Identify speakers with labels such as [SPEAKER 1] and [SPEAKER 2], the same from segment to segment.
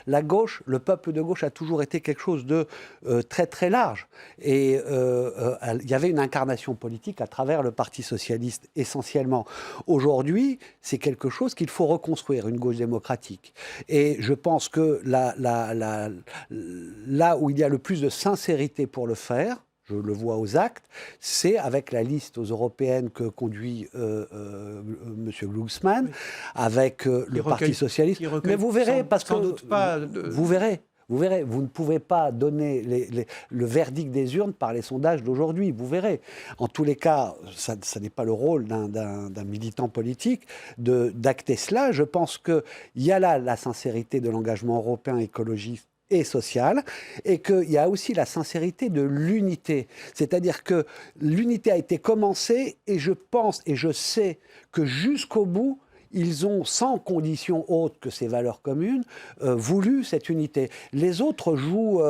[SPEAKER 1] la gauche, le peuple de gauche a toujours été quelque chose de très très large. Et il y avait une incarnation politique à travers le Parti socialiste essentiellement. Aujourd'hui, c'est quelque chose qu'il faut reconstruire, une gauche démocratique. Et je pense que là où il y a le plus de sincérité pour le faire, je le vois aux actes, c'est avec la liste aux européennes que conduit M. Glucksmann, oui, avec le Parti socialiste. Mais vous verrez, parce que vous verrez. Vous verrez, vous ne pouvez pas donner le verdict des urnes par les sondages d'aujourd'hui, vous verrez. En tous les cas, ça n'est pas le rôle d'un militant politique d'acter cela. Je pense qu'il y a là la sincérité de l'engagement européen écologiste et sociale, et qu'il y a aussi la sincérité de l'unité. C'est-à-dire que l'unité a été commencée, et je pense, et je sais que jusqu'au bout, ils ont, sans condition autre que ces valeurs communes, voulu cette unité. Les autres jouent,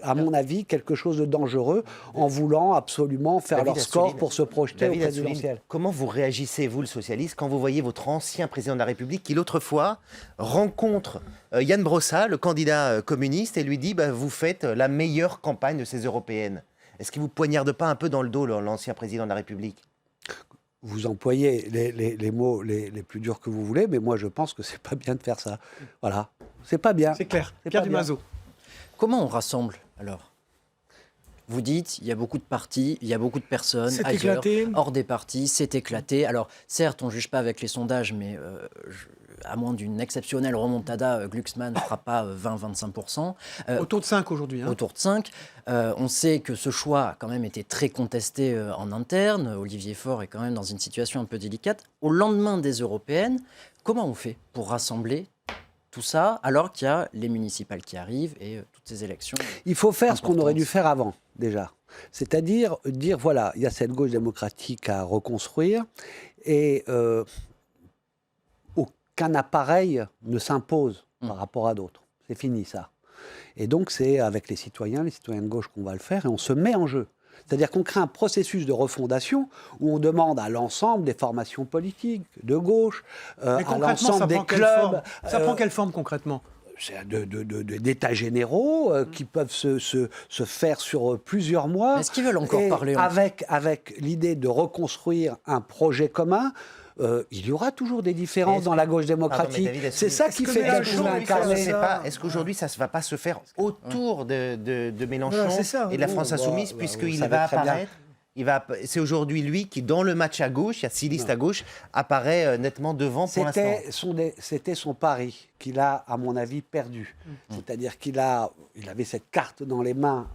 [SPEAKER 1] à mon avis, quelque chose de dangereux en voulant absolument faire leur score pour se projeter au présidentiel.
[SPEAKER 2] Comment vous réagissez, vous, le socialiste, quand vous voyez votre ancien président de la République qui, l'autre fois, rencontre Jan Brossa, le candidat communiste, et lui dit vous faites la meilleure campagne de ces européennes. Est-ce qu'il ne vous poignarde pas un peu dans le dos, l'ancien président de la République ?
[SPEAKER 1] Vous employez les mots les plus durs que vous voulez, mais moi je pense que c'est pas bien de faire ça. Voilà, c'est pas bien.
[SPEAKER 3] C'est clair. Pierre Dumazeau.
[SPEAKER 4] Comment on rassemble alors ? Vous dites, il y a beaucoup de partis, il y a beaucoup de personnes ailleurs, hors des partis, c'est éclaté. Alors certes, on ne juge pas avec les sondages, mais à moins d'une exceptionnelle remontada, Glucksmann ne fera pas 20-25%.
[SPEAKER 3] Autour de 5 aujourd'hui.
[SPEAKER 4] Autour de 5. On sait que ce choix a quand même été très contesté en interne. Olivier Faure est quand même dans une situation un peu délicate. Au lendemain des européennes, comment on fait pour rassembler tout ça, alors qu'il y a les municipales qui arrivent et toutes ces élections?
[SPEAKER 1] Il faut faire ce qu'on aurait dû faire avant, déjà. C'est-à-dire dire, voilà, il y a cette gauche démocratique à reconstruire et aucun appareil ne s'impose par rapport à d'autres. C'est fini, ça. Et donc, c'est avec les citoyens de gauche qu'on va le faire et on se met en jeu. C'est-à-dire qu'on crée un processus de refondation où on demande à l'ensemble des formations politiques de gauche, à l'ensemble des clubs...
[SPEAKER 3] Ça prend quelle forme concrètement ?
[SPEAKER 1] D'états généraux qui peuvent se faire sur plusieurs mois.
[SPEAKER 4] Est-ce qu'ils veulent encore parler
[SPEAKER 1] avec l'idée de reconstruire un projet commun. Il y aura toujours des différences dans la gauche démocratique. C'est ça qui fait quelque chose d'incarné.
[SPEAKER 2] Est-ce qu'aujourd'hui, ça ne va pas se faire autour de Mélenchon et de la France Insoumise, puisqu'il va apparaître? C'est aujourd'hui lui qui, dans le match à gauche, il y a 6 listes à gauche, apparaît nettement devant pour l'instant.
[SPEAKER 1] C'était son pari qu'il a, à mon avis, perdu. C'est-à-dire il avait cette carte dans les mains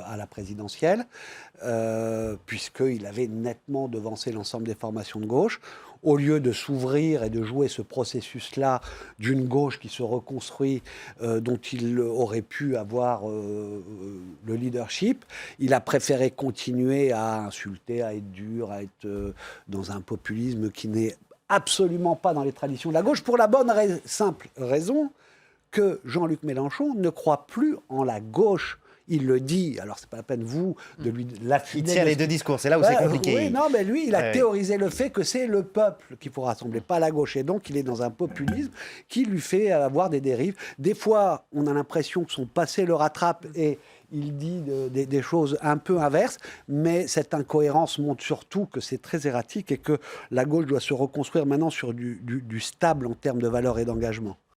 [SPEAKER 1] à la présidentielle, puisqu'il avait nettement devancé l'ensemble des formations de gauche. Au lieu de s'ouvrir et de jouer ce processus-là d'une gauche qui se reconstruit, dont il aurait pu avoir le leadership, il a préféré continuer à insulter, à être dur, à être dans un populisme qui n'est absolument pas dans les traditions de la gauche, pour la bonne simple raison que Jean-Luc Mélenchon ne croit plus en la gauche. Il le dit, alors c'est pas la peine, vous, de lui l'affiner.
[SPEAKER 2] Il tient les deux discours, c'est là où c'est compliqué.
[SPEAKER 1] Oui, non, mais lui, il a théorisé le fait que c'est le peuple qu'il faut rassembler, pas la gauche. Et donc, il est dans un populisme qui lui fait avoir des dérives. Des fois, on a l'impression que son passé le rattrape et il dit des choses un peu inverses, mais cette incohérence montre surtout que c'est très erratique et que la gauche doit se reconstruire maintenant sur du stable en termes de valeurs et d'engagement.